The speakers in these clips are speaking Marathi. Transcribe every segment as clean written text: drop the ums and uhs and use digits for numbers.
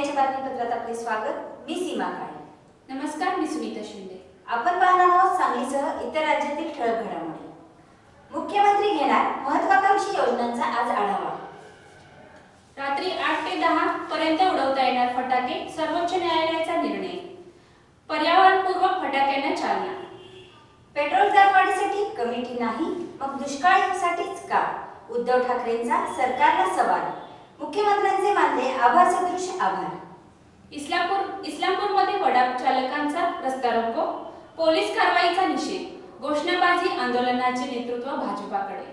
मीडियाच्या बातमीपत्रात आपले स्वागत। मी सीमा काळे। नमस्कार, मी सुनीता शिंदे। आपण पाहणार आहोत सांगलीसह इतर राज्यातील ठळक घडामोडी। मुख्यमंत्री घेणार महत्त्वाकांक्षी योजनांचा आज आढावा। रात्री 8 ते 10 पर्यंत उडवता येणार फटाके, सर्वोच्च न्यायालयाचा निर्णय। पर्यावरणपूर्वक फटाक्यांना चालना। पेट्रोल दरवाढीसाठी कमिटी नाही मग दुष्काळासाठीच का? उद्धव ठाकरेंचा सरकारला सवाल। मुख्यमंत्र्यांचे मानले आभार सदृश आभार। इस्लामपूरमध्ये वडा चालकांचा रस्ता रोको, पोलीस कारवाईचा निषेध। घोषणाबाजी आंदोलनाचे नेतृत्व भाजपाकडे।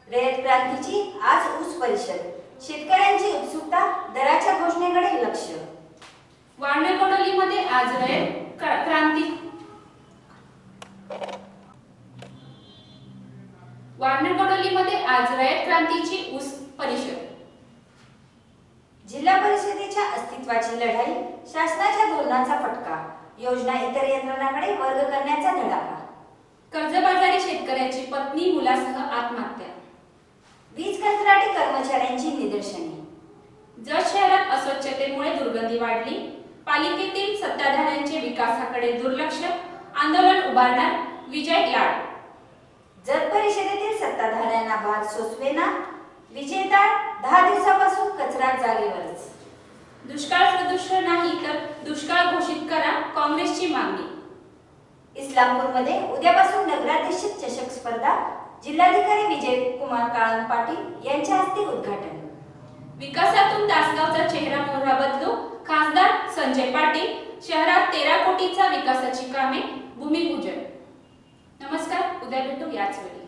रयत क्रांतीची आज ऊस परिषद, शेतकऱ्यांची उत्सुकता, दराच्या घोषणेकडे लक्ष। वारणेकडोलीमध्ये आज रयत क्रांती क्रांतीची ऊस परिषद। जिल्हा परिषदेच्या अस्तित्वाची लढाई, शासनाच्या धोरणाचा फटका, योजना इतर यंत्रणांकडे वर्ग करण्याचा धडाका। कर्जबाजारी शेतकऱ्याची पत्नी मुलासह आत्महत्या। वीज कंत्राटी कर्मचाऱ्यांची निदर्शने। जत शहरात अस्वच्छतेमुळे दुर्गंधी वाढली, पालिकेतील सत्ताधाऱ्यांचे विकासाकडे दुर्लक्ष, आंदोलन उभारणार विजय लाड। जत परिषदेतील सत्ताधाऱ्यांना भार सोसवेना, विजेता 10 दिवसापासून कचरा जागेवरच। दुष्काळ सदृश नाही तर दुष्काळ घोषित करा, काँग्रेसची मागणी। इस्लामपूरमध्ये उद्यापासून नगराध्यक्ष चषक स्पर्धा, जिल्हाधिकारी विजय कुमार काळन पाटील यांच्या हस्ते उद्घाटन। विकासातून तासगावचा चेहरा मोहरा बदलू, खासदार संजय पाटील। शहरात 13 कोटींचा विकासाची कामे, भूमिपूजन। नमस्कार, उद्या भेटू याच वेळी।